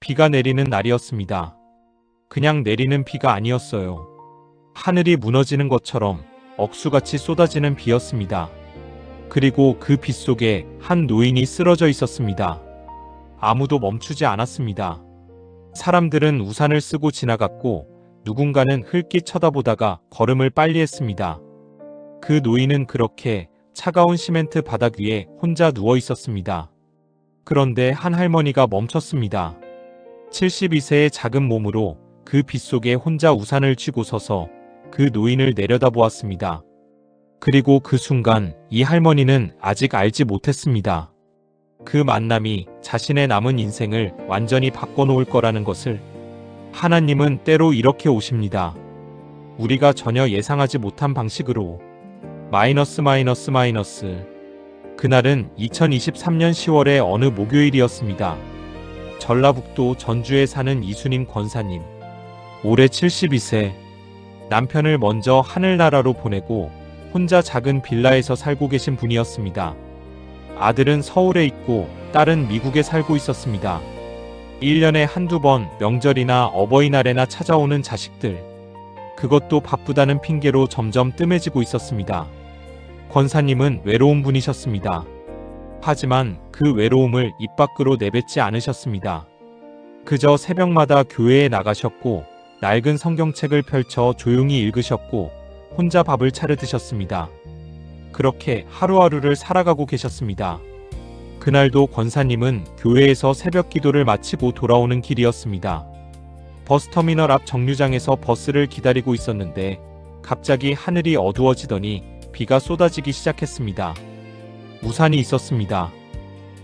비가 내리는 날이었습니다. 그냥 내리는 비가 아니었어요. 하늘이 무너지는 것처럼 억수같이 쏟아지는 비였습니다. 그리고 그 비 속에 한 노인이 쓰러져 있었습니다. 아무도 멈추지 않았습니다. 사람들은 우산을 쓰고 지나갔고 누군가는 흘낏 쳐다보다가 걸음을 빨리 했습니다. 그 노인은 그렇게 차가운 시멘트 바닥 위에 혼자 누워 있었습니다. 그런데 한 할머니가 멈췄습니다. 72세의 작은 몸으로 그 빗 속에 혼자 우산을 쥐고 서서 그 노인을 내려다보았습니다. 그리고 그 순간 이 할머니는 아직 알지 못했습니다. 그 만남이 자신의 남은 인생을 완전히 바꿔놓을 거라는 것을. 하나님은 때로 이렇게 오십니다. 우리가 전혀 예상하지 못한 방식으로. 마이너스. 그날은 2023년 10월의 어느 목요일이었습니다. 전라북도 전주에 사는 이순임 권사님. 올해 72세. 남편을 먼저 하늘나라로 보내고 혼자 작은 빌라에서 살고 계신 분이었습니다. 아들은 서울에 있고 딸은 미국에 살고 있었습니다. 1년에 한두 번 명절이나 어버이날에나 찾아오는 자식들. 그것도 바쁘다는 핑계로 점점 뜸해지고 있었습니다. 권사님은 외로운 분이셨습니다. 하지만 그 외로움을 입 밖으로 내뱉지 않으셨습니다. 그저 새벽마다 교회에 나가셨고 낡은 성경책을 펼쳐 조용히 읽으셨고 혼자 밥을 차려 드셨습니다. 그렇게 하루하루를 살아가고 계셨습니다. 그날도 권사님은 교회에서 새벽 기도를 마치고 돌아오는 길이었습니다. 버스터미널 앞 정류장에서 버스를 기다리고 있었는데 갑자기 하늘이 어두워지더니 비가 쏟아지기 시작했습니다. 우산이 있었습니다.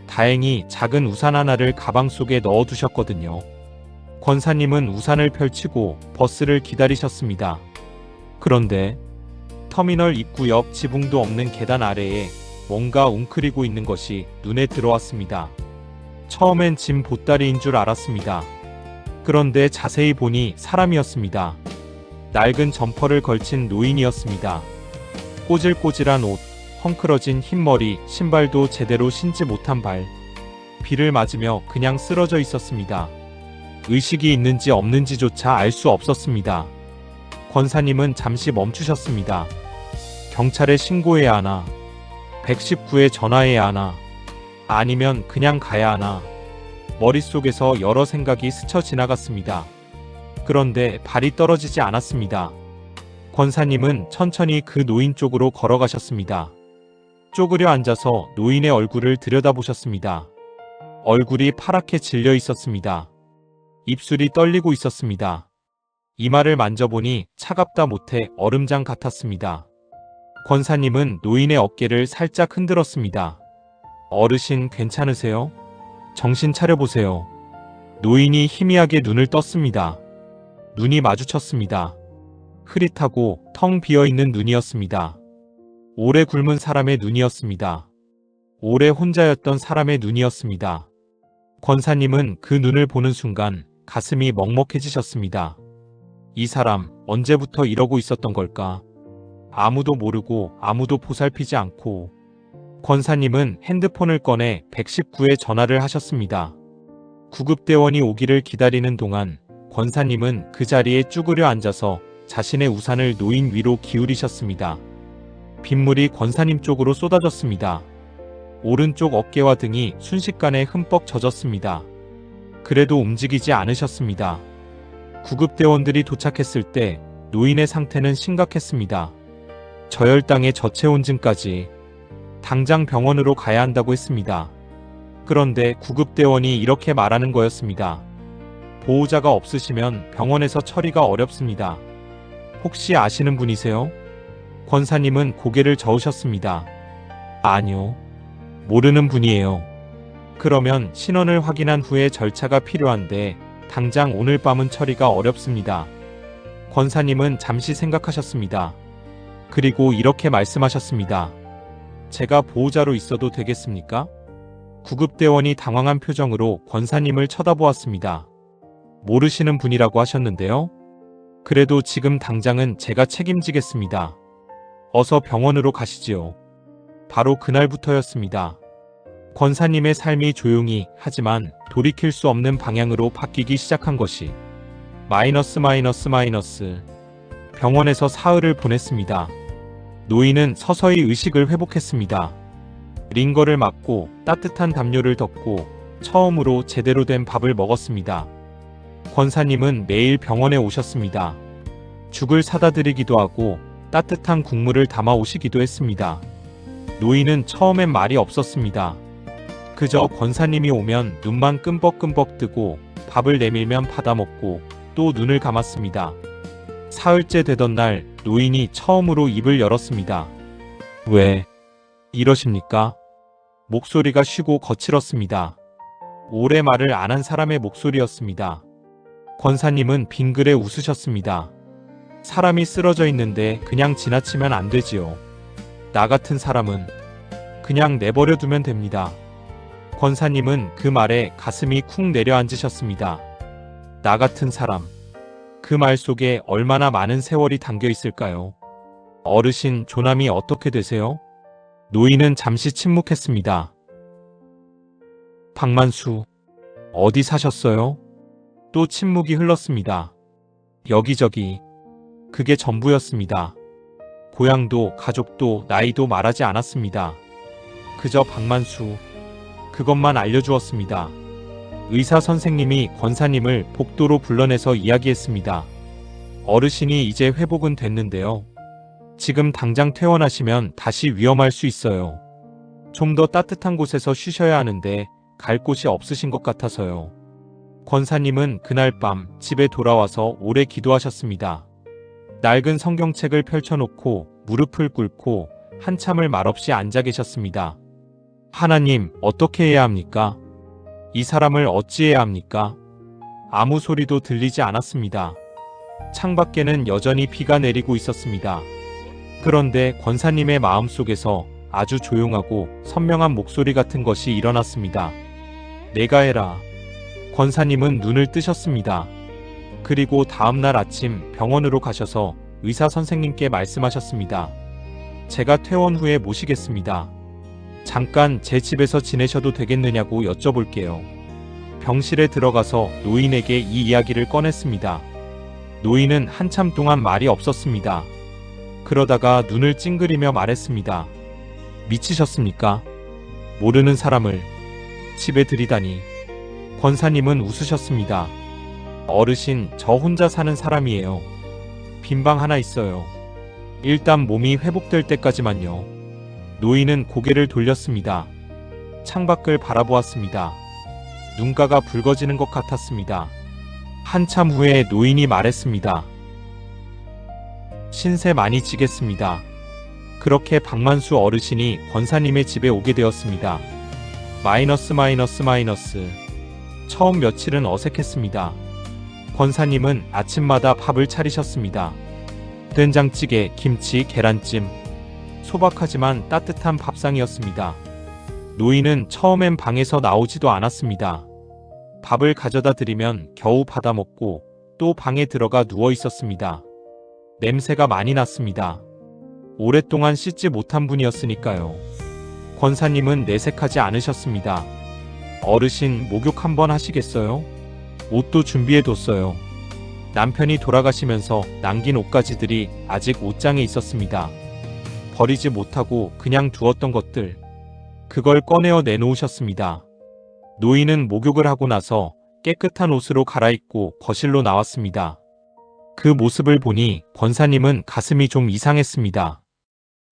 다행히 작은 우산 하나를 가방 속에 넣어두셨거든요. 권사님은 우산을 펼치고 버스를 기다리셨습니다. 그런데 터미널 입구 옆 지붕도 없는 계단 아래에 뭔가 웅크리고 있는 것이 눈에 들어왔습니다. 처음엔 짐 보따리인 줄 알았습니다. 그런데 자세히 보니 사람이었습니다. 낡은 점퍼를 걸친 노인이었습니다. 꼬질꼬질한 옷, 헝클어진 흰머리, 신발도 제대로 신지 못한 발. 비를 맞으며 그냥 쓰러져 있었습니다. 의식이 있는지 없는지조차 알 수 없었습니다. 권사님은 잠시 멈추셨습니다. 경찰에 신고해야 하나? 119에 전화해야 하나? 아니면 그냥 가야 하나? 머릿속에서 여러 생각이 스쳐 지나갔습니다. 그런데 발이 떨어지지 않았습니다. 권사님은 천천히 그 노인 쪽으로 걸어가셨습니다. 쪼그려 앉아서 노인의 얼굴을 들여다보셨습니다. 얼굴이 파랗게 질려 있었습니다. 입술이 떨리고 있었습니다. 이마를 만져보니 차갑다 못해 얼음장 같았습니다. 권사님은 노인의 어깨를 살짝 흔들었습니다. 어르신 괜찮으세요? 정신 차려보세요. 노인이 희미하게 눈을 떴습니다. 눈이 마주쳤습니다. 흐릿하고 텅 비어있는 눈이었습니다. 오래 굶은 사람의 눈이었습니다. 오래 혼자였던 사람의 눈이었습니다. 권사님은 그 눈을 보는 순간 가슴이 먹먹해지셨습니다. 이 사람 언제부터 이러고 있었던 걸까? 아무도 모르고 아무도 보살피지 않고. 권사님은 핸드폰을 꺼내 119에 전화를 하셨습니다. 구급대원이 오기를 기다리는 동안 권사님은 그 자리에 쭈그려 앉아서 자신의 우산을 노인 위로 기울이셨습니다. 빗물이 권사님 쪽으로 쏟아졌습니다. 오른쪽 어깨와 등이 순식간에 흠뻑 젖었습니다. 그래도 움직이지 않으셨습니다. 구급대원들이 도착했을 때 노인의 상태는 심각했습니다. 저혈당에 저체온증까지. 당장 병원으로 가야 한다고 했습니다. 그런데 구급대원이 이렇게 말하는 거였습니다. 보호자가 없으시면 병원에서 처리가 어렵습니다. 혹시 아시는 분이세요? 권사님은 고개를 저으셨습니다. 아니요. 모르는 분이에요. 그러면 신원을 확인한 후에 절차가 필요한데 당장 오늘 밤은 처리가 어렵습니다. 권사님은 잠시 생각하셨습니다. 그리고 이렇게 말씀하셨습니다. 제가 보호자로 있어도 되겠습니까? 구급대원이 당황한 표정으로 권사님을 쳐다보았습니다. 모르시는 분이라고 하셨는데요. 그래도 지금 당장은 제가 책임지겠습니다. 어서 병원으로 가시지요. 바로 그날부터였습니다. 권사님의 삶이 조용히 하지만 돌이킬 수 없는 방향으로 바뀌기 시작한 것이 마이너스. 병원에서 사흘을 보냈습니다. 노인은 서서히 의식을 회복했습니다. 링거를 맞고 따뜻한 담요를 덮고 처음으로 제대로 된 밥을 먹었습니다. 권사님은 매일 병원에 오셨습니다. 죽을 사다 드리기도 하고 따뜻한 국물을 담아 오시기도 했습니다. 노인은 처음엔 말이 없었습니다. 그저 권사님이 오면 눈만 끔벅끔벅 뜨고 밥을 내밀면 받아먹고 또 눈을 감았습니다. 사흘째 되던 날 노인이 처음으로 입을 열었습니다. 왜 이러십니까? 목소리가 쉬고 거칠었습니다. 오래 말을 안 한 사람의 목소리였습니다. 권사님은 빙그레 웃으셨습니다. 사람이 쓰러져 있는데 그냥 지나치면 안 되지요. 나 같은 사람은 그냥 내버려 두면 됩니다. 권사님은 그 말에 가슴이 쿵 내려앉으셨습니다. 나 같은 사람. 그 말 속에 얼마나 많은 세월이 담겨 있을까요? 어르신 조남이 어떻게 되세요? 노인은 잠시 침묵했습니다. 박만수. 어디 사셨어요? 또 침묵이 흘렀습니다. 여기저기. 그게 전부였습니다. 고향도 가족도 나이도 말하지 않았습니다. 그저 박만수. 그것만 알려주었습니다. 의사 선생님이 권사님을 복도로 불러내서 이야기했습니다. 어르신이 이제 회복은 됐는데요. 지금 당장 퇴원하시면 다시 위험할 수 있어요. 좀 더 따뜻한 곳에서 쉬셔야 하는데 갈 곳이 없으신 것 같아서요. 권사님은 그날 밤 집에 돌아와서 오래 기도하셨습니다. 낡은 성경책을 펼쳐놓고 무릎을 꿇고 한참을 말없이 앉아 계셨습니다. 하나님, 어떻게 해야 합니까? 이 사람을 어찌해야 합니까? 아무 소리도 들리지 않았습니다. 창밖에는 여전히 비가 내리고 있었습니다. 그런데 권사님의 마음속에서 아주 조용하고 선명한 목소리 같은 것이 일어났습니다. 내가 해라. 권사님은 눈을 뜨셨습니다. 그리고 다음날 아침 병원으로 가셔서 의사 선생님께 말씀하셨습니다. 제가 퇴원 후에 모시겠습니다. 잠깐 제 집에서 지내셔도 되겠느냐고 여쭤볼게요. 병실에 들어가서 노인에게 이 이야기를 꺼냈습니다. 노인은 한참 동안 말이 없었습니다. 그러다가 눈을 찡그리며 말했습니다. 미치셨습니까? 모르는 사람을 집에 들이다니. 권사님은 웃으셨습니다. 어르신, 저 혼자 사는 사람이에요. 빈방 하나 있어요. 일단 몸이 회복될 때까지만요. 노인은 고개를 돌렸습니다. 창밖을 바라보았습니다. 눈가가 붉어지는 것 같았습니다. 한참 후에 노인이 말했습니다. 신세 많이 지겠습니다. 그렇게 박만수 어르신이 권사님의 집에 오게 되었습니다. 마이너스. 처음 며칠은 어색했습니다. 권사님은 아침마다 밥을 차리셨습니다. 된장찌개, 김치, 계란찜. 소박하지만 따뜻한 밥상이었습니다. 노인은 처음엔 방에서 나오지도 않았습니다. 밥을 가져다 드리면 겨우 받아먹고 또 방에 들어가 누워 있었습니다. 냄새가 많이 났습니다. 오랫동안 씻지 못한 분이었으니까요. 권사님은 내색하지 않으셨습니다. 어르신, 목욕 한번 하시겠어요? 옷도 준비해뒀어요. 남편이 돌아가시면서 남긴 옷가지들이 아직 옷장에 있었습니다. 버리지 못하고 그냥 두었던 것들. 그걸 꺼내어 내놓으셨습니다. 노인은 목욕을 하고 나서 깨끗한 옷으로 갈아입고 거실로 나왔습니다. 그 모습을 보니 권사님은 가슴이 좀 이상했습니다.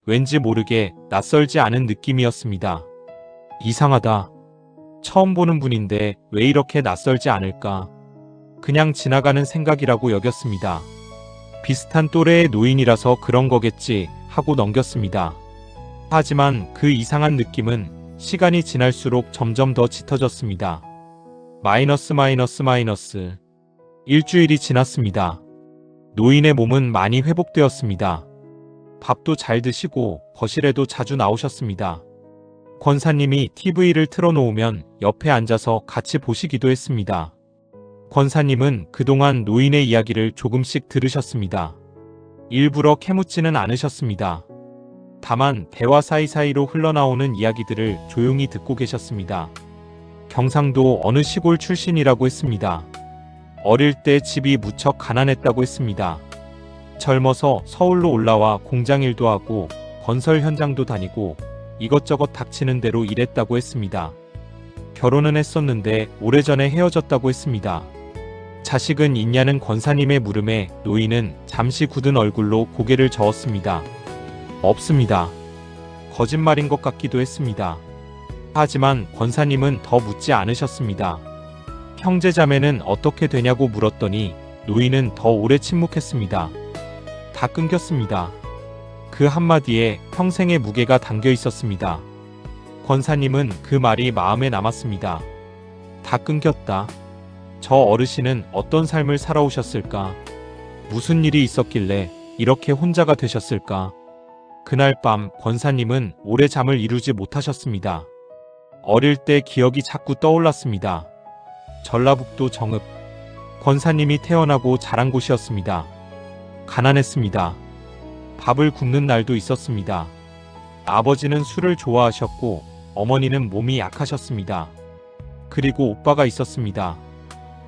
왠지 모르게 낯설지 않은 느낌이었습니다. 이상하다. 처음 보는 분인데 왜 이렇게 낯설지 않을까? 그냥 지나가는 생각이라고 여겼습니다. 비슷한 또래의 노인이라서 그런 거겠지 하고 넘겼습니다. 하지만 그 이상한 느낌은 시간이 지날수록 점점 더 짙어졌습니다. 마이너스. 일주일이 지났습니다. 노인의 몸은 많이 회복되었습니다. 밥도 잘 드시고 거실에도 자주 나오셨습니다. 권사님이 TV를 틀어놓으면 옆에 앉아서 같이 보시기도 했습니다. 권사님은 그동안 노인의 이야기를 조금씩 들으셨습니다. 일부러 캐묻지는 않으셨습니다. 다만 대화 사이사이로 흘러나오는 이야기들을 조용히 듣고 계셨습니다. 경상도 어느 시골 출신이라고 했습니다. 어릴 때 집이 무척 가난했다고 했습니다. 젊어서 서울로 올라와 공장 일도 하고 건설 현장도 다니고 이것저것 닥치는 대로 일했다고 했습니다. 결혼은 했었는데 오래전에 헤어졌다고 했습니다. 자식은 있냐는 권사님의 물음에 노인은 잠시 굳은 얼굴로 고개를 저었습니다. 없습니다. 거짓말인 것 같기도 했습니다. 하지만 권사님은 더 묻지 않으셨습니다. 형제자매는 어떻게 되냐고 물었더니 노인은 더 오래 침묵했습니다. 다 끊겼습니다. 그 한마디에 평생의 무게가 담겨 있었습니다. 권사님은 그 말이 마음에 남았습니다. 다 끊겼다. 저 어르신은 어떤 삶을 살아오셨을까? 무슨 일이 있었길래 이렇게 혼자가 되셨을까? 그날 밤 권사님은 오래 잠을 이루지 못하셨습니다. 어릴 때 기억이 자꾸 떠올랐습니다. 전라북도 정읍. 권사님이 태어나고 자란 곳이었습니다. 가난했습니다. 밥을 굶는 날도 있었습니다. 아버지는 술을 좋아하셨고 어머니는 몸이 약하셨습니다. 그리고 오빠가 있었습니다.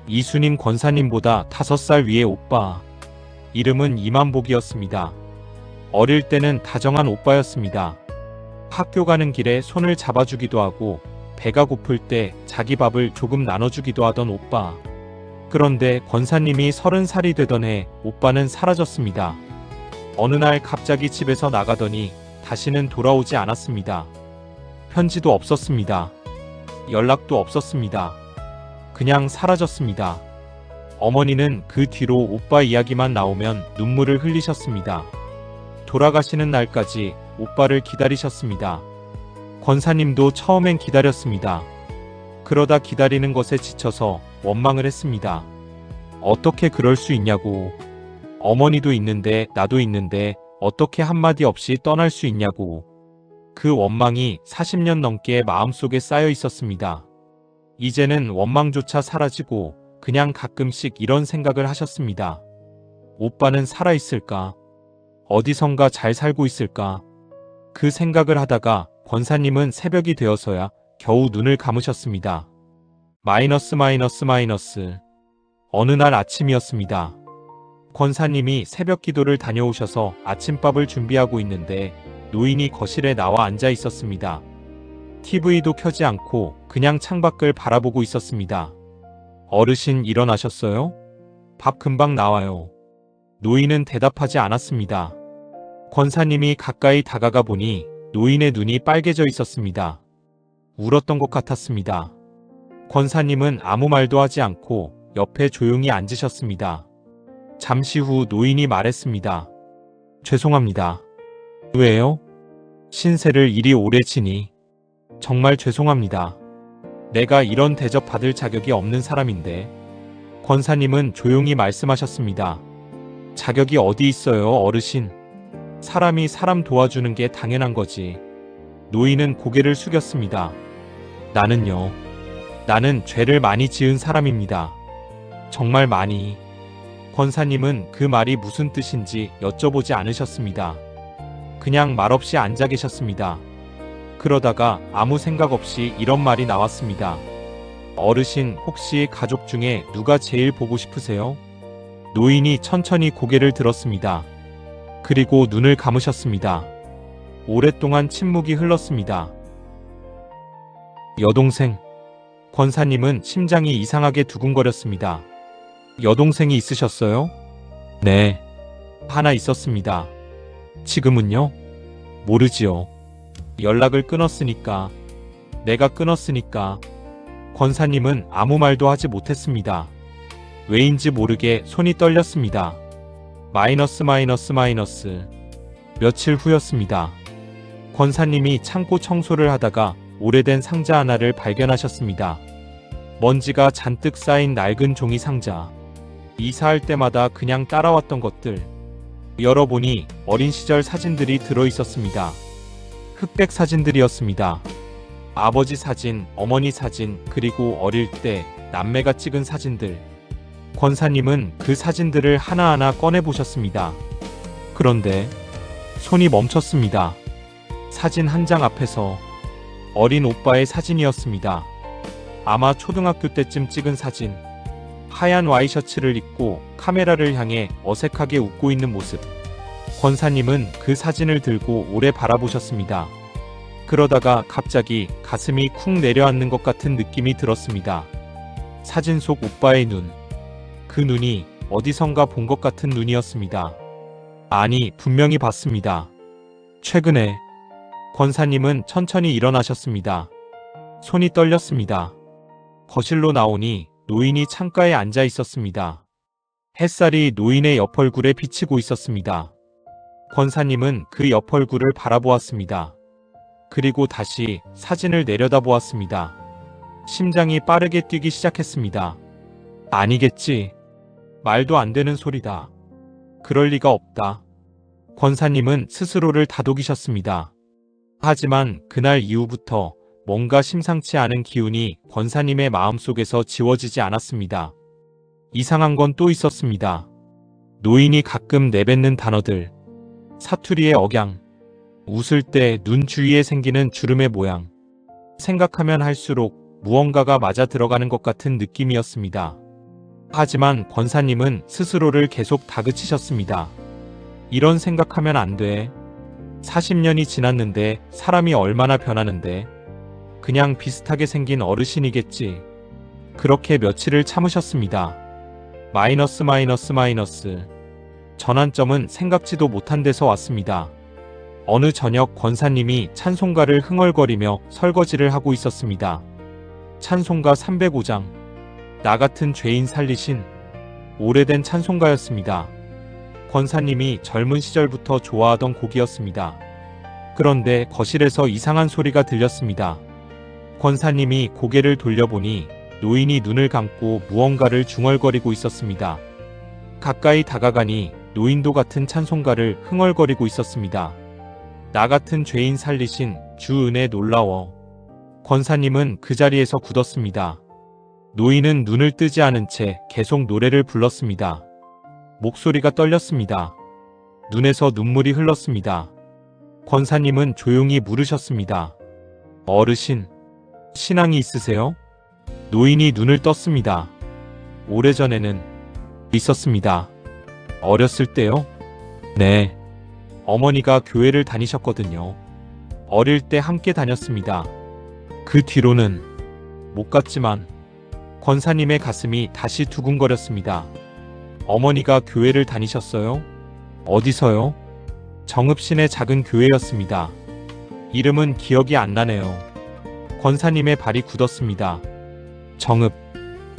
이순인 권사님보다 5살 위의 오빠. 이름은 이만복이었습니다. 어릴 때는 다정한 오빠였습니다. 학교 가는 길에 손을 잡아주기도 하고 배가 고플 때 자기 밥을 조금 나눠주기도 하던 오빠. 그런데 권사님이 30살이 되던 해 오빠는 사라졌습니다. 어느 날 갑자기 집에서 나가더니 다시는 돌아오지 않았습니다. 편지도 없었습니다. 연락도 없었습니다. 그냥 사라졌습니다. 어머니는 그 뒤로 오빠 이야기만 나오면 눈물을 흘리셨습니다. 돌아가시는 날까지 오빠를 기다리셨습니다. 권사님도 처음엔 기다렸습니다. 그러다 기다리는 것에 지쳐서 원망을 했습니다. 어떻게 그럴 수 있냐고. 어머니도 있는데 나도 있는데 어떻게 한마디 없이 떠날 수 있냐고. 그 원망이 40년 넘게 마음속에 쌓여 있었습니다. 이제는 원망조차 사라지고 그냥 가끔씩 이런 생각을 하셨습니다. 오빠는 살아있을까? 어디선가 잘 살고 있을까? 그 생각을 하다가 권사님은 새벽이 되어서야 겨우 눈을 감으셨습니다. 마이너스. 어느 날 아침이었습니다. 권사님이 새벽 기도를 다녀오셔서 아침밥을 준비하고 있는데 노인이 거실에 나와 앉아 있었습니다. TV도 켜지 않고 그냥 창밖을 바라보고 있었습니다. 어르신 일어나셨어요? 밥 금방 나와요. 노인은 대답하지 않았습니다. 권사님이 가까이 다가가 보니 노인의 눈이 빨개져 있었습니다. 울었던 것 같았습니다. 권사님은 아무 말도 하지 않고 옆에 조용히 앉으셨습니다. 잠시 후 노인이 말했습니다. 죄송합니다. 왜요? 신세를 이리 오래 지니. 정말 죄송합니다. 내가 이런 대접 받을 자격이 없는 사람인데. 권사님은 조용히 말씀하셨습니다. 자격이 어디 있어요, 어르신. 사람이 사람 도와주는 게 당연한 거지. 노인은 고개를 숙였습니다. 나는요. 나는 죄를 많이 지은 사람입니다. 정말 많이. 권사님은 그 말이 무슨 뜻인지 여쭤보지 않으셨습니다. 그냥 말없이 앉아 계셨습니다. 그러다가 아무 생각 없이 이런 말이 나왔습니다. 어르신 혹시 가족 중에 누가 제일 보고 싶으세요? 노인이 천천히 고개를 들었습니다. 그리고 눈을 감으셨습니다. 오랫동안 침묵이 흘렀습니다. 여동생. 권사님은 심장이 이상하게 두근거렸습니다. 여동생이 있으셨어요? 네. 하나 있었습니다. 지금은요? 모르지요. 연락을 끊었으니까. 내가 끊었으니까. 권사님은 아무 말도 하지 못했습니다. 왜인지 모르게 손이 떨렸습니다. 마이너스. 며칠 후였습니다. 권사님이 창고 청소를 하다가 오래된 상자 하나를 발견하셨습니다. 먼지가 잔뜩 쌓인 낡은 종이 상자. 이사할 때마다 그냥 따라왔던 것들. 열어보니 어린 시절 사진들이 들어있었습니다. 흑백 사진들이었습니다. 아버지 사진, 어머니 사진, 그리고 어릴 때 남매가 찍은 사진들. 권사님은 그 사진들을 하나하나 꺼내보셨습니다. 그런데 손이 멈췄습니다. 사진 한 장 앞에서 어린 오빠의 사진이었습니다. 아마 초등학교 때쯤 찍은 사진. 하얀 와이셔츠를 입고 카메라를 향해 어색하게 웃고 있는 모습. 권사님은 그 사진을 들고 오래 바라보셨습니다. 그러다가 갑자기 가슴이 쿵 내려앉는 것 같은 느낌이 들었습니다. 사진 속 오빠의 눈. 그 눈이 어디선가 본 것 같은 눈이었습니다. 아니, 분명히 봤습니다. 최근에. 권사님은 천천히 일어나셨습니다. 손이 떨렸습니다. 거실로 나오니 노인이 창가에 앉아 있었습니다. 햇살이 노인의 옆얼굴에 비치고 있었습니다. 권사님은 그 옆얼굴을 바라보았습니다. 그리고 다시 사진을 내려다보았습니다. 심장이 빠르게 뛰기 시작했습니다. 아니겠지. 말도 안 되는 소리다. 그럴 리가 없다. 권사님은 스스로를 다독이셨습니다. 하지만 그날 이후부터 뭔가 심상치 않은 기운이 권사님의 마음속에서 지워지지 않았습니다. 이상한 건 또 있었습니다. 노인이 가끔 내뱉는 단어들. 사투리의 억양. 웃을 때 눈 주위에 생기는 주름의 모양. 생각하면 할수록 무언가가 맞아 들어가는 것 같은 느낌이었습니다. 하지만 권사님은 스스로를 계속 다그치셨습니다. 이런 생각하면 안 돼. 40년이 지났는데 사람이 얼마나 변하는데. 그냥 비슷하게 생긴 어르신이겠지. 그렇게 며칠을 참으셨습니다. 마이너스. 전환점은 생각지도 못한 데서 왔습니다. 어느 저녁 권사님이 찬송가를 흥얼거리며 설거지를 하고 있었습니다. 찬송가 305장. 나 같은 죄인 살리신. 오래된 찬송가였습니다. 권사님이 젊은 시절부터 좋아하던 곡이었습니다. 그런데 거실에서 이상한 소리가 들렸습니다. 권사님이 고개를 돌려보니 노인이 눈을 감고 무언가를 중얼거리고 있었습니다. 가까이 다가가니 노인도 같은 찬송가를 흥얼거리고 있었습니다. 나 같은 죄인 살리신 주 은혜 놀라워. 권사님은 그 자리에서 굳었습니다. 노인은 눈을 뜨지 않은 채 계속 노래를 불렀습니다. 목소리가 떨렸습니다. 눈에서 눈물이 흘렀습니다. 권사님은 조용히 물으셨습니다. 어르신, 신앙이 있으세요? 노인이 눈을 떴습니다. 오래전에는 있었습니다. 어렸을 때요? 네. 어머니가 교회를 다니셨거든요. 어릴 때 함께 다녔습니다. 그 뒤로는 못 갔지만. 권사님의 가슴이 다시 두근거렸습니다. 어머니가 교회를 다니셨어요? 어디서요? 정읍시내 작은 교회였습니다. 이름은 기억이 안 나네요. 권사님의 발이 굳었습니다.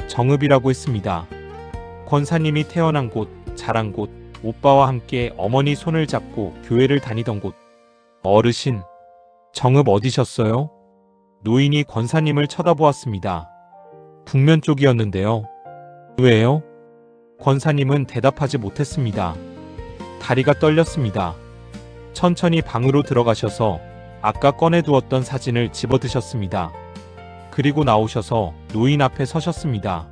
정읍이라고 했습니다. 권사님이 태어난 곳, 자란 곳, 오빠와 함께 어머니 손을 잡고 교회를 다니던 곳. 어르신, 정읍 어디셨어요? 노인이 권사님을 쳐다보았습니다. 북면 쪽이었는데요. 왜요? 권사님은 대답하지 못했습니다. 다리가 떨렸습니다. 천천히 방으로 들어가셔서 아까 꺼내두었던 사진을 집어드셨습니다. 그리고 나오셔서 노인 앞에 서셨습니다.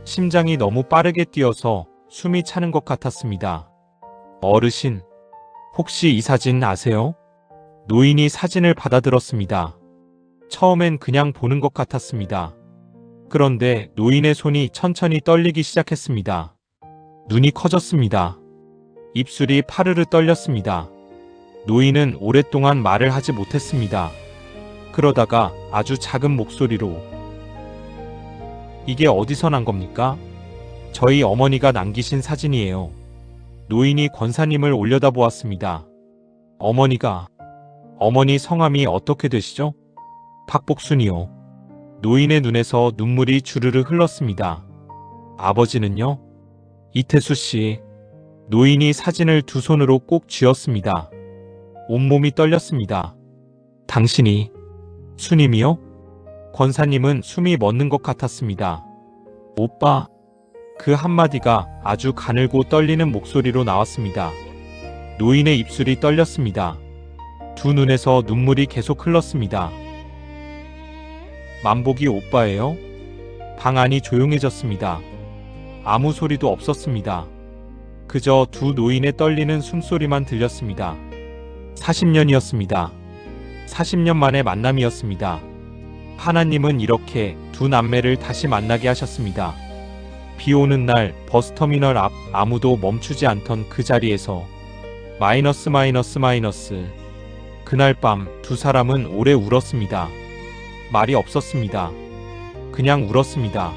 심장이 너무 빠르게 뛰어서 숨이 차는 것 같았습니다. 어르신, 혹시 이 사진 아세요? 노인이 사진을 받아들었습니다. 처음엔 그냥 보는 것 같았습니다. 그런데 노인의 손이 천천히 떨리기 시작했습니다. 눈이 커졌습니다. 입술이 파르르 떨렸습니다. 노인은 오랫동안 말을 하지 못했습니다. 그러다가 아주 작은 목소리로 이게 어디서 난 겁니까? 저희 어머니가 남기신 사진이에요. 노인이 권사님을 올려다보았습니다. 어머니 성함이 어떻게 되시죠? 박복순이요. 노인의 눈에서 눈물이 주르르 흘렀습니다. 아버지는요? 이태수 씨. 노인이 사진을 두 손으로 꼭 쥐었습니다. 온몸이 떨렸습니다. 당신이 수님이요? 권사님은 숨이 멎는 것 같았습니다. 오빠. 그 한마디가 아주 가늘고 떨리는 목소리로 나왔습니다. 노인의 입술이 떨렸습니다. 두 눈에서 눈물이 계속 흘렀습니다. 만복이 오빠예요? 방 안이 조용해졌습니다. 아무 소리도 없었습니다. 그저 두 노인의 떨리는 숨소리만 들렸습니다. 40년이었습니다. 40년 만의 만남이었습니다. 하나님은 이렇게 두 남매를 다시 만나게 하셨습니다. 비 오는 날 버스터미널 앞 아무도 멈추지 않던 그 자리에서 마이너스. 그날 밤 두 사람은 오래 울었습니다. 말이 없었습니다. 그냥 울었습니다.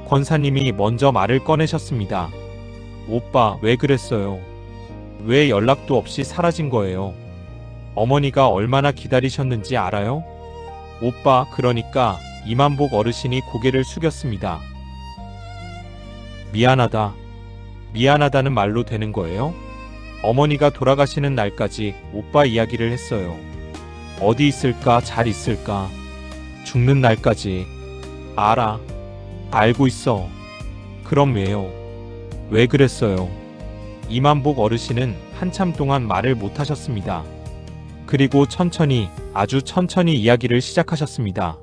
권사님이 먼저 말을 꺼내셨습니다. 오빠, 왜 그랬어요? 왜 연락도 없이 사라진 거예요? 어머니가 얼마나 기다리셨는지 알아요? 오빠, 그러니까 이만복 어르신이 고개를 숙였습니다. 미안하다. 미안하다는 말로 되는 거예요? 어머니가 돌아가시는 날까지 오빠 이야기를 했어요. 어디 있을까, 잘 있을까? 죽는 날까지. 알아. 알고 있어. 그럼 왜요? 왜 그랬어요? 이만복 어르신은 한참 동안 말을 못 하셨습니다. 그리고 천천히, 아주 천천히 이야기를 시작하셨습니다.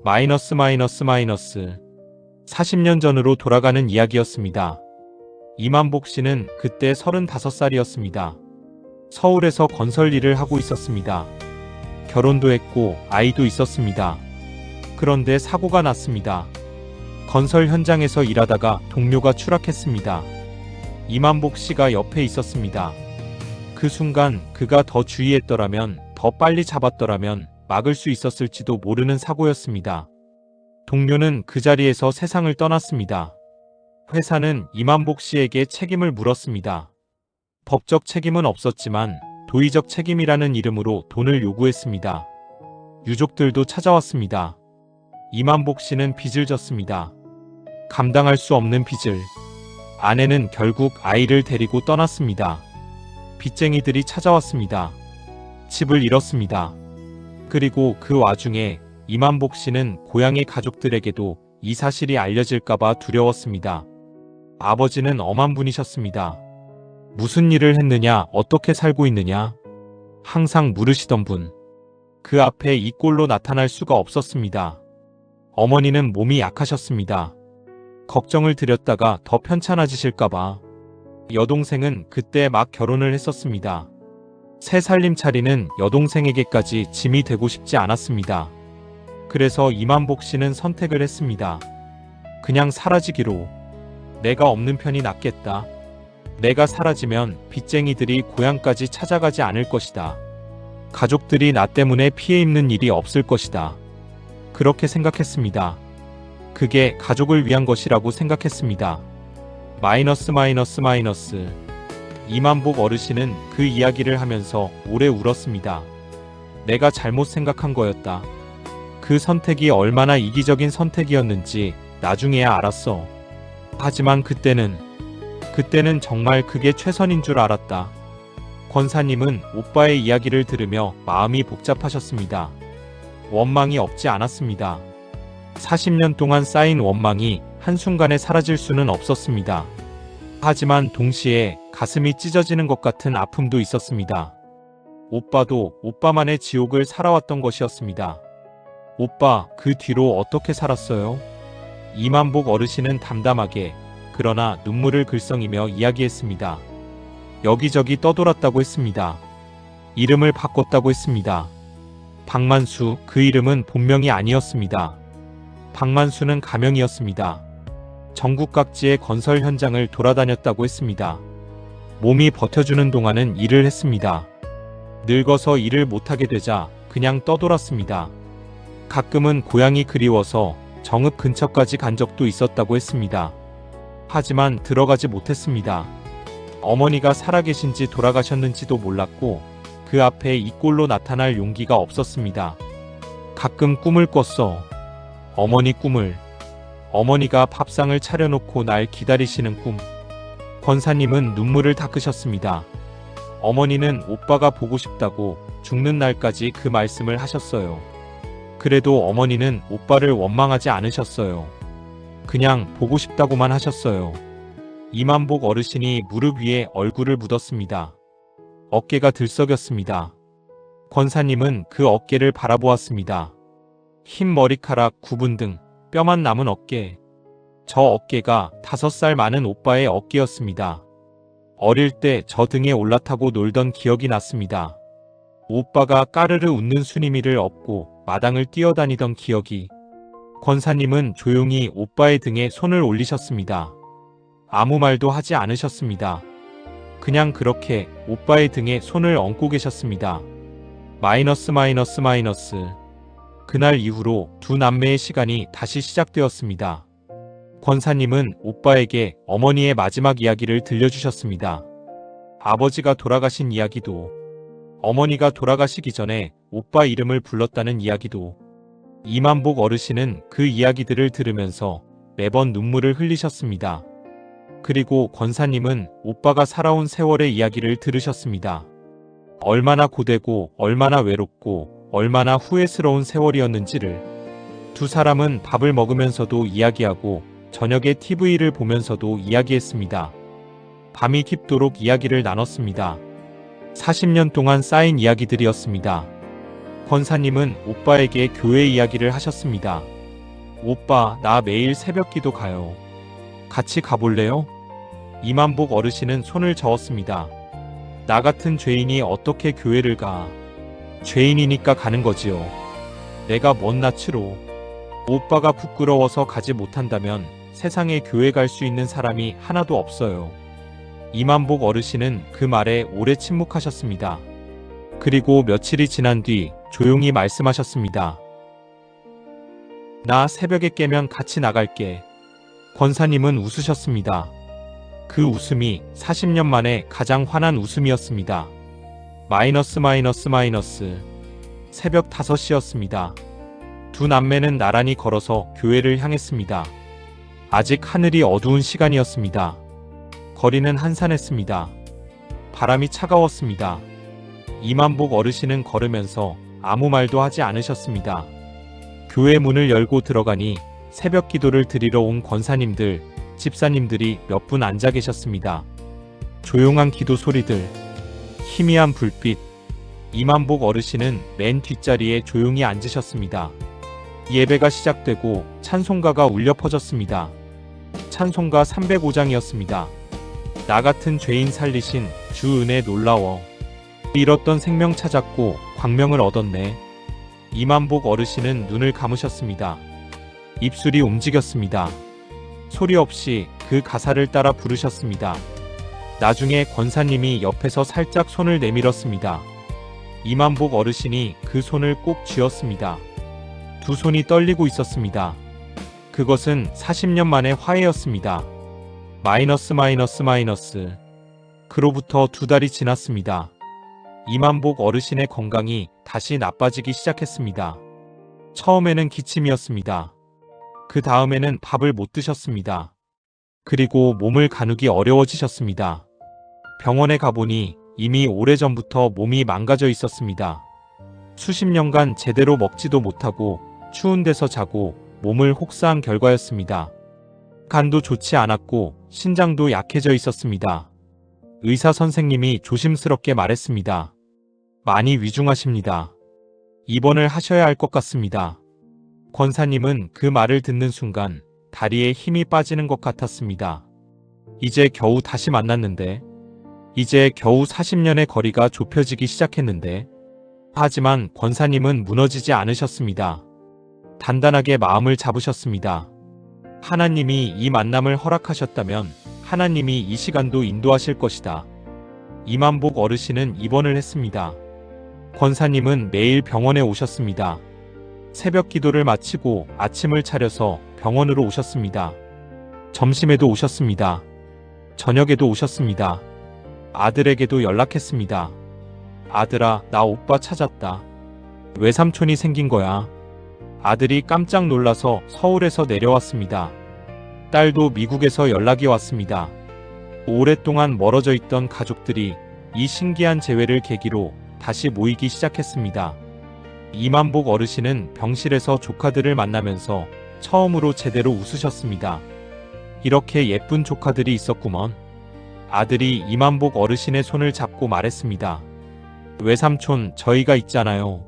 마이너스. 40년 전으로 돌아가는 이야기였습니다. 이만복 씨는 그때 35살이었습니다. 서울에서 건설 일을 하고 있었습니다. 결혼도 했고 아이도 있었습니다. 그런데 사고가 났습니다. 건설 현장에서 일하다가 동료가 추락했습니다. 이만복 씨가 옆에 있었습니다. 그 순간 그가 더 주의했더라면, 더 빨리 잡았더라면 막을 수 있었을지도 모르는 사고였습니다. 동료는 그 자리에서 세상을 떠났습니다. 회사는 이만복 씨에게 책임을 물었습니다. 법적 책임은 없었지만 도의적 책임이라는 이름으로 돈을 요구했습니다. 유족들도 찾아왔습니다. 이만복 씨는 빚을 졌습니다. 감당할 수 없는 빚을. 아내는 결국 아이를 데리고 떠났습니다. 빚쟁이들이 찾아왔습니다. 집을 잃었습니다. 그리고 그 와중에 이만복 씨는 고향의 가족들에게도 이 사실이 알려질까봐 두려웠습니다. 아버지는 엄한 분이셨습니다. 무슨 일을 했느냐, 어떻게 살고 있느냐 항상 물으시던 분. 그 앞에 이 꼴로 나타날 수가 없었습니다. 어머니는 몸이 약하셨습니다. 걱정을 드렸다가 더 편찮아지실까봐. 여동생은 그때 막 결혼을 했었습니다. 새 살림 차리는 여동생에게까지 짐이 되고 싶지 않았습니다. 그래서 이만복 씨는 선택을 했습니다. 그냥 사라지기로. 내가 없는 편이 낫겠다. 내가 사라지면 빚쟁이들이 고향까지 찾아가지 않을 것이다. 가족들이 나 때문에 피해 입는 일이 없을 것이다. 그렇게 생각했습니다. 그게 가족을 위한 것이라고 생각했습니다. 마이너스. 이만복 어르신은 그 이야기를 하면서 오래 울었습니다. 내가 잘못 생각한 거였다. 그 선택이 얼마나 이기적인 선택이었는지 나중에야 알았어. 하지만 그때는 정말 그게 최선인 줄 알았다. 권사님은 오빠의 이야기를 들으며 마음이 복잡하셨습니다. 원망이 없지 않았습니다. 40년 동안 쌓인 원망이 한순간에 사라질 수는 없었습니다. 하지만 동시에 가슴이 찢어지는 것 같은 아픔도 있었습니다. 오빠도 오빠만의 지옥을 살아왔던 것이었습니다. 오빠, 그 뒤로 어떻게 살았어요? 이만복 어르신은 담담하게, 그러나 눈물을 글썽이며 이야기했습니다. 여기저기 떠돌았다고 했습니다. 이름을 바꿨다고 했습니다. 박만수, 그 이름은 본명이 아니었습니다. 박만수는 가명이었습니다. 전국 각지의 건설 현장을 돌아다녔다고 했습니다. 몸이 버텨주는 동안은 일을 했습니다. 늙어서 일을 못하게 되자 그냥 떠돌았습니다. 가끔은 고향이 그리워서 정읍 근처까지 간 적도 있었다고 했습니다. 하지만 들어가지 못했습니다. 어머니가 살아계신지 돌아가셨는지도 몰랐고 그 앞에 이 꼴로 나타날 용기가 없었습니다. 가끔 꿈을 꿨어. 어머니 꿈을. 어머니가 밥상을 차려놓고 날 기다리시는 꿈. 권사님은 눈물을 닦으셨습니다. 어머니는 오빠가 보고 싶다고 죽는 날까지 그 말씀을 하셨어요. 그래도 어머니는 오빠를 원망하지 않으셨어요. 그냥 보고 싶다고만 하셨어요. 이만복 어르신이 무릎 위에 얼굴을 묻었습니다. 어깨가 들썩였습니다. 권사님은 그 어깨를 바라보았습니다. 흰 머리카락, 구분 등 뼈만 남은 어깨. 저 어깨가 5살 많은 오빠의 어깨였습니다. 어릴 때 저 등에 올라타고 놀던 기억이 났습니다. 오빠가 까르르 웃는 순이미를 업고 마당을 뛰어다니던 기억이. 권사님은 조용히 오빠의 등에 손을 올리셨습니다. 아무 말도 하지 않으셨습니다. 그냥 그렇게 오빠의 등에 손을 얹고 계셨습니다. 마이너스. 그날 이후로 두 남매의 시간이 다시 시작되었습니다. 권사님은 오빠에게 어머니의 마지막 이야기를 들려주셨습니다. 아버지가 돌아가신 이야기도, 어머니가 돌아가시기 전에 오빠 이름을 불렀다는 이야기도. 이만복 어르신은 그 이야기들을 들으면서 매번 눈물을 흘리셨습니다. 그리고 권사님은 오빠가 살아온 세월의 이야기를 들으셨습니다. 얼마나 고되고 얼마나 외롭고 얼마나 후회스러운 세월이었는지를. 두 사람은 밥을 먹으면서도 이야기하고 저녁에 TV를 보면서도 이야기했습니다. 밤이 깊도록 이야기를 나눴습니다. 40년 동안 쌓인 이야기들이었습니다. 권사님은 오빠에게 교회 이야기를 하셨습니다. 오빠, 나 매일 새벽기도 가요. 같이 가볼래요? 이만복 어르신은 손을 저었습니다. 나 같은 죄인이 어떻게 교회를 가? 죄인이니까 가는 거지요. 내가 뭔 낯으로. 오빠가 부끄러워서 가지 못한다면 세상에 교회 갈 수 있는 사람이 하나도 없어요. 이만복 어르신은 그 말에 오래 침묵하셨습니다. 그리고 며칠이 지난 뒤 조용히 말씀하셨습니다. 나 새벽에 깨면 같이 나갈게. 권사님은 웃으셨습니다. 그 웃음이 40년 만에 가장 환한 웃음이었습니다. 마이너스. 새벽 5시였습니다. 두 남매는 나란히 걸어서 교회를 향했습니다. 아직 하늘이 어두운 시간이었습니다. 거리는 한산했습니다. 바람이 차가웠습니다. 이만복 어르신은 걸으면서 아무 말도 하지 않으셨습니다. 교회 문을 열고 들어가니 새벽 기도를 드리러 온 권사님들, 집사님들이 몇 분 앉아 계셨습니다. 조용한 기도 소리들, 희미한 불빛. 이만복 어르신은 맨 뒷자리에 조용히 앉으셨습니다. 예배가 시작되고 찬송가가 울려 퍼졌습니다. 찬송가 305장이었습니다. 나 같은 죄인 살리신 주 은혜 놀라워. 잃었던 생명 찾았고 광명을 얻었네. 이만복 어르신은 눈을 감으셨습니다. 입술이 움직였습니다. 소리 없이 그 가사를 따라 부르셨습니다. 나중에 권사님이 옆에서 살짝 손을 내밀었습니다. 이만복 어르신이 그 손을 꼭 쥐었습니다. 두 손이 떨리고 있었습니다. 그것은 40년 만의 화해였습니다. 마이너스. 그로부터 2달이 지났습니다. 이만복 어르신의 건강이 다시 나빠지기 시작했습니다. 처음에는 기침이었습니다. 그 다음에는 밥을 못 드셨습니다. 그리고 몸을 가누기 어려워지셨습니다. 병원에 가보니 이미 오래전부터 몸이 망가져 있었습니다. 수십 년간 제대로 먹지도 못하고 추운 데서 자고 몸을 혹사한 결과였습니다. 간도 좋지 않았고 신장도 약해져 있었습니다. 의사 선생님이 조심스럽게 말했습니다. 많이 위중하십니다. 입원을 하셔야 할 것 같습니다. 권사님은 그 말을 듣는 순간 다리에 힘이 빠지는 것 같았습니다. 이제 겨우 다시 만났는데, 이제 겨우 40년의 거리가 좁혀지기 시작했는데, 하지만 권사님은 무너지지 않으셨습니다. 단단하게 마음을 잡으셨습니다. 하나님이 이 만남을 허락하셨다면 하나님이 이 시간도 인도하실 것이다. 이만복 어르신은 입원을 했습니다. 권사님은 매일 병원에 오셨습니다. 새벽 기도를 마치고 아침을 차려서 병원으로 오셨습니다. 점심에도 오셨습니다. 저녁에도 오셨습니다. 아들에게도 연락했습니다. 아들아, 나 오빠 찾았다. 외삼촌이 생긴 거야. 아들이 깜짝 놀라서 서울에서 내려왔습니다. 딸도 미국에서 연락이 왔습니다. 오랫동안 멀어져 있던 가족들이 이 신기한 재회를 계기로 다시 모이기 시작했습니다. 이만복 어르신은 병실에서 조카들을 만나면서 처음으로 제대로 웃으셨습니다. 이렇게 예쁜 조카들이 있었구먼. 아들이 이만복 어르신의 손을 잡고 말했습니다. 외삼촌, 저희가 있잖아요.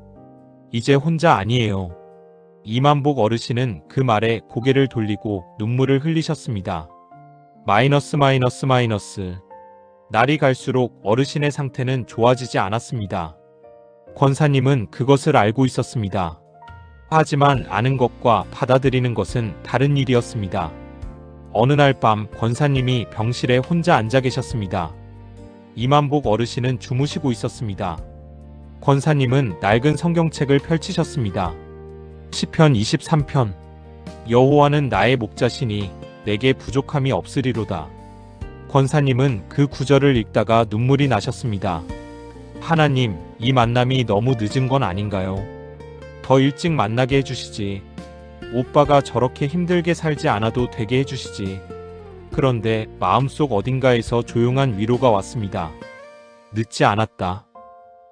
이제 혼자 아니에요. 이만복 어르신은 그 말에 고개를 돌리고 눈물을 흘리셨습니다. 마이너스. 날이 갈수록 어르신의 상태는 좋아지지 않았습니다. 권사님은 그것을 알고 있었습니다. 하지만 아는 것과 받아들이는 것은 다른 일이었습니다. 어느 날 밤 권사님이 병실에 혼자 앉아 계셨습니다. 이만복 어르신은 주무시고 있었습니다. 권사님은 낡은 성경책을 펼치셨습니다. 시편 23편. 여호와는 나의 목자시니 내게 부족함이 없으리로다. 권사님은 그 구절을 읽다가 눈물이 나셨습니다. 하나님, 이 만남이 너무 늦은 건 아닌가요? 더 일찍 만나게 해주시지. 오빠가 저렇게 힘들게 살지 않아도 되게 해주시지. 그런데 마음속 어딘가에서 조용한 위로가 왔습니다. 늦지 않았다.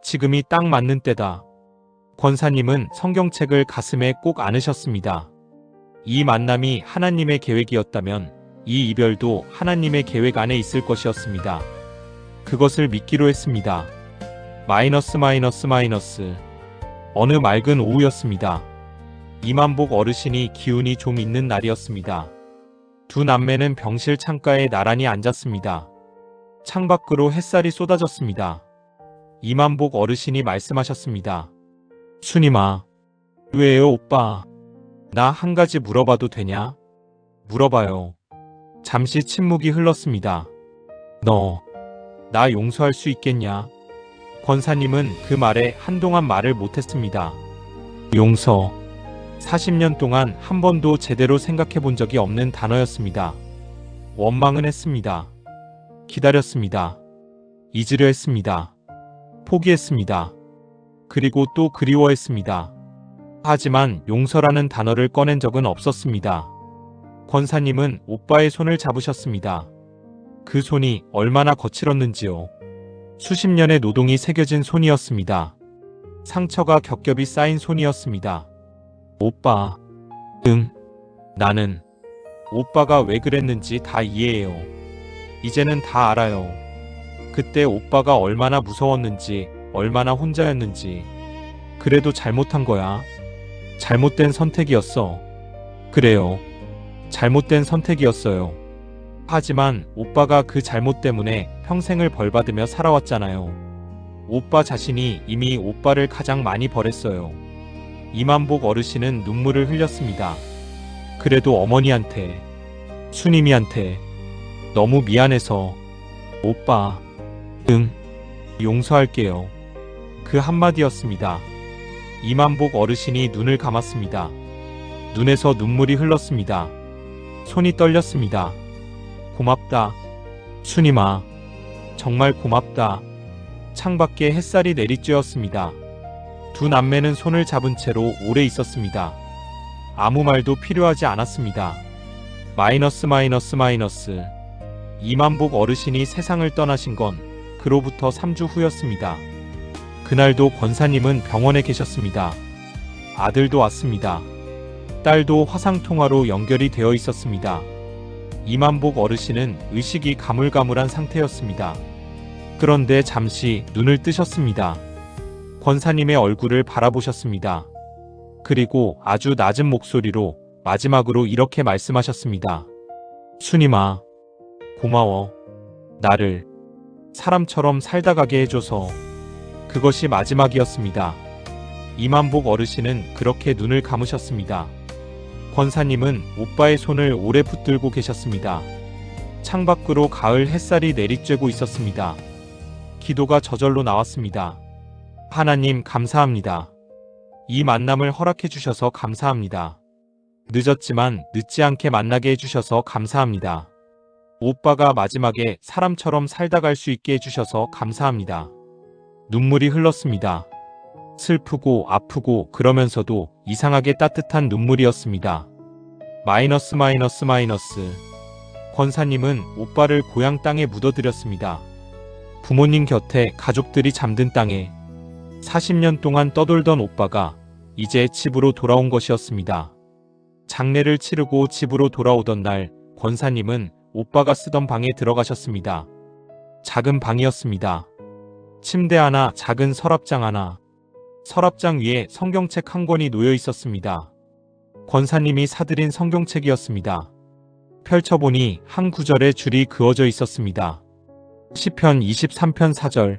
지금이 딱 맞는 때다. 권사님은 성경책을 가슴에 꼭 안으셨습니다. 이 만남이 하나님의 계획이었다면 이 이별도 하나님의 계획 안에 있을 것이었습니다. 그것을 믿기로 했습니다. 마이너스. 어느 맑은 오후였습니다. 이만복 어르신이 기운이 좀 있는 날이었습니다. 두 남매는 병실 창가에 나란히 앉았습니다. 창밖으로 햇살이 쏟아졌습니다. 이만복 어르신이 말씀하셨습니다. 순임아. 왜요, 오빠? 나 한 가지 물어봐도 되냐? 물어봐요. 잠시 침묵이 흘렀습니다. 너, 나 용서할 수 있겠냐? 권사님은 그 말에 한동안 말을 못했습니다. 용서. 40년 동안 한 번도 제대로 생각해 본 적이 없는 단어였습니다. 원망은 했습니다. 기다렸습니다. 잊으려 했습니다. 포기했습니다. 그리고 또 그리워했습니다. 하지만 용서라는 단어를 꺼낸 적은 없었습니다. 권사님은 오빠의 손을 잡으셨습니다. 그 손이 얼마나 거칠었는지요. 수십 년의 노동이 새겨진 손이었습니다. 상처가 겹겹이 쌓인 손이었습니다. 오빠. 응. 나는 오빠가 왜 그랬는지 다 이해해요. 이제는 다 알아요. 그때 오빠가 얼마나 무서웠는지, 얼마나 혼자였는지. 그래도 잘못한 거야. 잘못된 선택이었어. 그래요. 잘못된 선택이었어요. 하지만 오빠가 그 잘못 때문에 평생을 벌받으며 살아왔잖아요. 오빠 자신이 이미 오빠를 가장 많이 벌했어요. 이만복 어르신은 눈물을 흘렸습니다. 그래도 어머니한테, 수님이한테 너무 미안해서. 오빠. 응. 용서할게요. 그 한마디였습니다. 이만복 어르신이 눈을 감았습니다. 눈에서 눈물이 흘렀습니다. 손이 떨렸습니다. 고맙다. 순임아. 정말 고맙다. 창밖에 햇살이 내리쬐었습니다. 두 남매는 손을 잡은 채로 오래 있었습니다. 아무 말도 필요하지 않았습니다. 마이너스. 이만복 어르신이 세상을 떠나신 건 그로부터 3주 후였습니다. 그날도 권사님은 병원에 계셨습니다. 아들도 왔습니다. 딸도 화상통화로 연결이 되어 있었습니다. 이만복 어르신은 의식이 가물가물한 상태였습니다. 그런데 잠시 눈을 뜨셨습니다. 권사님의 얼굴을 바라보셨습니다. 그리고 아주 낮은 목소리로 마지막으로 이렇게 말씀하셨습니다. 순임아, 고마워. 나를 사람처럼 살다 가게 해줘서. 그것이 마지막이었습니다. 이만복 어르신은 그렇게 눈을 감으셨습니다. 권사님은 오빠의 손을 오래 붙들고 계셨습니다. 창밖으로 가을 햇살이 내리쬐고 있었습니다. 기도가 저절로 나왔습니다. 하나님 감사합니다. 이 만남을 허락해 주셔서 감사합니다. 늦었지만 늦지 않게 만나게 해주셔서 감사합니다. 오빠가 마지막에 사람처럼 살다 갈 수 있게 해주셔서 감사합니다. 눈물이 흘렀습니다. 슬프고 아프고 그러면서도 이상하게 따뜻한 눈물이었습니다. 마이너스. 권사님은 오빠를 고향 땅에 묻어드렸습니다. 부모님 곁에 가족들이 잠든 땅에 40년 동안 떠돌던 오빠가 이제 집으로 돌아온 것이었습니다. 장례를 치르고 집으로 돌아오던 날 권사님은 오빠가 쓰던 방에 들어가셨습니다. 작은 방이었습니다. 침대 하나, 작은 서랍장 하나. 서랍장 위에 성경책 한 권이 놓여 있었습니다. 권사님이 사들인 성경책이었습니다. 펼쳐보니 한 구절에 줄이 그어져 있었습니다. 시편 23편 4절.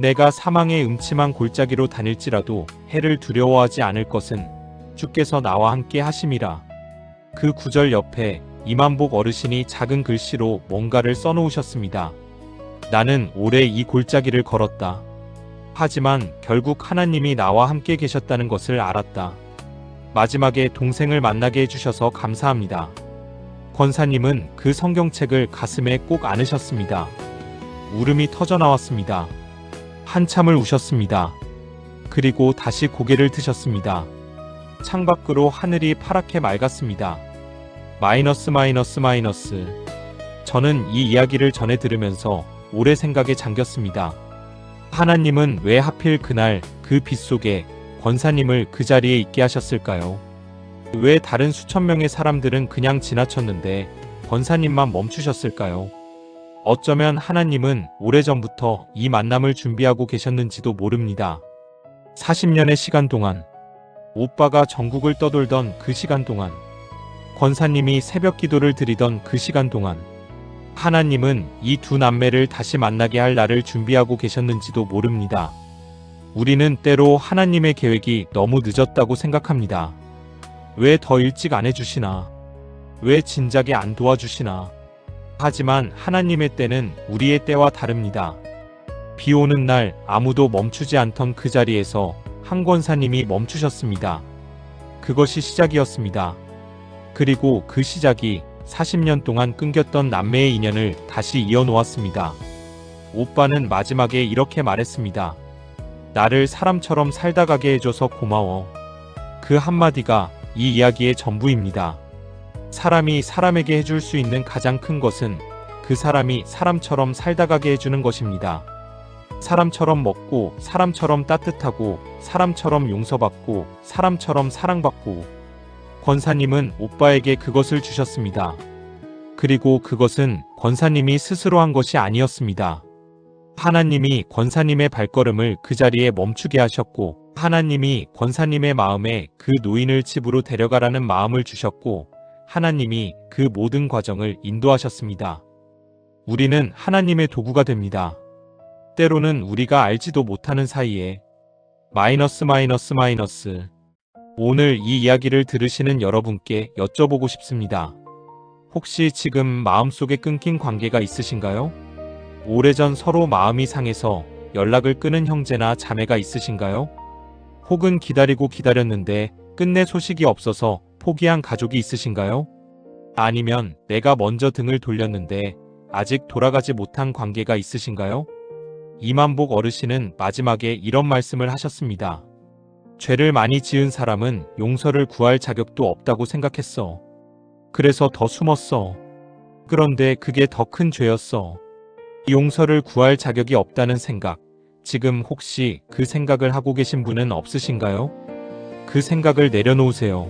내가 사망의 음침한 골짜기로 다닐지라도 해를 두려워하지 않을 것은 주께서 나와 함께 하심이라. 그 구절 옆에 이만복 어르신이 작은 글씨로 뭔가를 써놓으셨습니다. 나는 오래 이 골짜기를 걸었다. 하지만 결국 하나님이 나와 함께 계셨다는 것을 알았다. 마지막에 동생을 만나게 해주셔서 감사합니다. 권사님은 그 성경책을 가슴에 꼭 안으셨습니다. 울음이 터져나왔습니다. 한참을 우셨습니다. 그리고 다시 고개를 드셨습니다. 창밖으로 하늘이 파랗게 맑았습니다. 마이너스. 저는 이 이야기를 전해 들으면서 오래 생각에 잠겼습니다. 하나님은 왜 하필 그날 그 빛 속에 권사님을 그 자리에 있게 하셨을까요? 왜 다른 수천 명의 사람들은 그냥 지나쳤는데 권사님만 멈추셨을까요? 어쩌면 하나님은 오래전부터 이 만남을 준비하고 계셨는지도 모릅니다. 40년의 시간 동안, 오빠가 전국을 떠돌던 그 시간 동안, 권사님이 새벽 기도를 드리던 그 시간 동안, 하나님은 이 두 남매를 다시 만나게 할 날을 준비하고 계셨는지도 모릅니다. 우리는 때로 하나님의 계획이 너무 늦었다고 생각합니다. 왜 더 일찍 안 해주시나? 왜 진작에 안 도와주시나? 하지만 하나님의 때는 우리의 때와 다릅니다. 비 오는 날 아무도 멈추지 않던 그 자리에서 한 권사님이 멈추셨습니다. 그것이 시작이었습니다. 그리고 그 시작이 40년 동안 끊겼던 남매의 인연을 다시 이어놓았습니다. 오빠는 마지막에 이렇게 말했습니다. 나를 사람처럼 살다 가게 해줘서 고마워. 그 한마디가 이 이야기의 전부입니다. 사람이 사람에게 해줄 수 있는 가장 큰 것은 그 사람이 사람처럼 살다 가게 해주는 것입니다. 사람처럼 먹고, 사람처럼 따뜻하고, 사람처럼 용서받고, 사람처럼 사랑받고. 권사님은 오빠에게 그것을 주셨습니다. 그리고 그것은 권사님이 스스로 한 것이 아니었습니다. 하나님이 권사님의 발걸음을 그 자리에 멈추게 하셨고, 하나님이 권사님의 마음에 그 노인을 집으로 데려가라는 마음을 주셨고, 하나님이 그 모든 과정을 인도하셨습니다. 우리는 하나님의 도구가 됩니다. 때로는 우리가 알지도 못하는 사이에 마이너스. 오늘 이 이야기를 들으시는 여러분께 여쭤보고 싶습니다. 혹시 지금 마음속에 끊긴 관계가 있으신가요? 오래전 서로 마음이 상해서 연락을 끊은 형제나 자매가 있으신가요? 혹은 기다렸는데 끝내 소식이 없어서 포기한 가족이 있으신가요? 아니면 내가 먼저 등을 돌렸는데 아직 돌아가지 못한 관계가 있으신가요? 이만복 어르신은 마지막에 이런 말씀을 하셨습니다. 죄를 많이 지은 사람은 용서를 구할 자격도 없다고 생각했어. 그래서 더 숨었어. 그런데 그게 더 큰 죄였어. 용서를 구할 자격이 없다는 생각. 지금 혹시 그 생각을 하고 계신 분은 없으신가요? 그 생각을 내려놓으세요.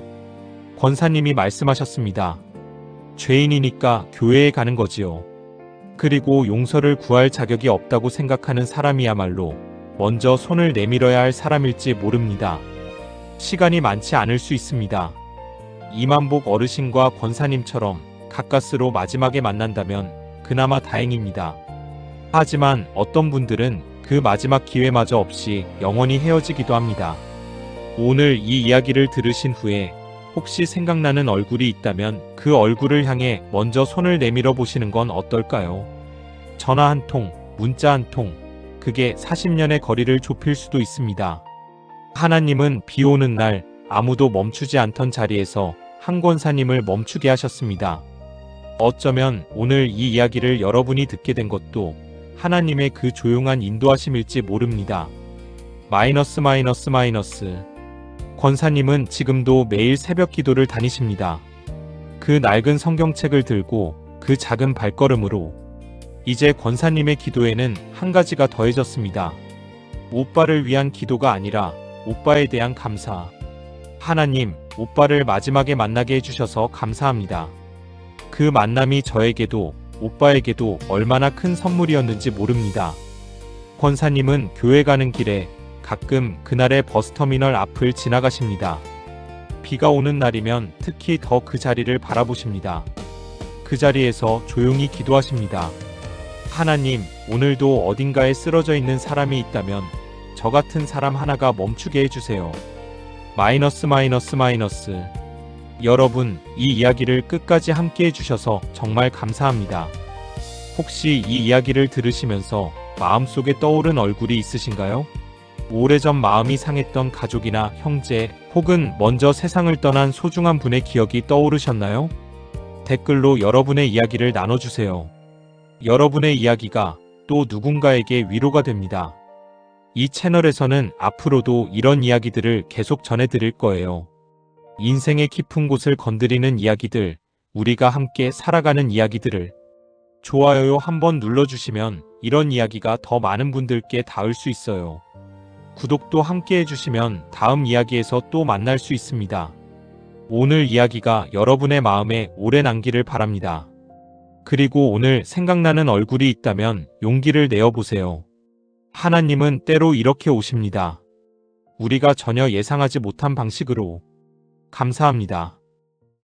권사님이 말씀하셨습니다. 죄인이니까 교회에 가는 거지요. 그리고 용서를 구할 자격이 없다고 생각하는 사람이야말로 먼저 손을 내밀어야 할 사람일지 모릅니다. 시간이 많지 않을 수 있습니다. 이만복 어르신과 권사님처럼 가까스로 마지막에 만난다면 그나마 다행입니다. 하지만 어떤 분들은 그 마지막 기회마저 없이 영원히 헤어지기도 합니다. 오늘 이 이야기를 들으신 후에 혹시 생각나는 얼굴이 있다면 그 얼굴을 향해 먼저 손을 내밀어 보시는 건 어떨까요? 전화 한 통, 문자 한 통, 그게 40년의 거리를 좁힐 수도 있습니다. 하나님은 비 오는 날 아무도 멈추지 않던 자리에서 한 권사님을 멈추게 하셨습니다. 어쩌면 오늘 이 이야기를 여러분이 듣게 된 것도 하나님의 그 조용한 인도하심일지 모릅니다. 마이너스. 권사님은 지금도 매일 새벽 기도를 다니십니다. 그 낡은 성경책을 들고 그 작은 발걸음으로 이제 권사님의 기도에는 한 가지가 더해졌습니다. 오빠를 위한 기도가 아니라 오빠에 대한 감사. 하나님, 오빠를 마지막에 만나게 해주셔서 감사합니다. 그 만남이 저에게도 오빠에게도 얼마나 큰 선물이었는지 모릅니다. 권사님은 교회 가는 길에 가끔 그날의 버스터미널 앞을 지나가십니다. 비가 오는 날이면 특히 더 그 자리를 바라보십니다. 그 자리에서 조용히 기도하십니다. 하나님, 오늘도 어딘가에 쓰러져 있는 사람이 있다면 저 같은 사람 하나가 멈추게 해주세요. 마이너스 마이너스 마이너스. 여러분, 이 이야기를 끝까지 함께 해주셔서 정말 감사합니다. 혹시 이 이야기를 들으시면서 마음속에 떠오른 얼굴이 있으신가요? 오래전 마음이 상했던 가족이나 형제, 혹은 먼저 세상을 떠난 소중한 분의 기억이 떠오르셨나요? 댓글로 여러분의 이야기를 나눠주세요. 여러분의 이야기가 또 누군가에게 위로가 됩니다. 이 채널에서는 앞으로도 이런 이야기들을 계속 전해드릴 거예요. 인생의 깊은 곳을 건드리는 이야기들, 우리가 함께 살아가는 이야기들을 좋아요 한번 눌러주시면 이런 이야기가 더 많은 분들께 닿을 수 있어요. 구독도 함께 해주시면 다음 이야기에서 또 만날 수 있습니다. 오늘 이야기가 여러분의 마음에 오래 남기를 바랍니다. 그리고 오늘 생각나는 얼굴이 있다면 용기를 내어보세요. 하나님은 때로 이렇게 오십니다. 우리가 전혀 예상하지 못한 방식으로. 감사합니다.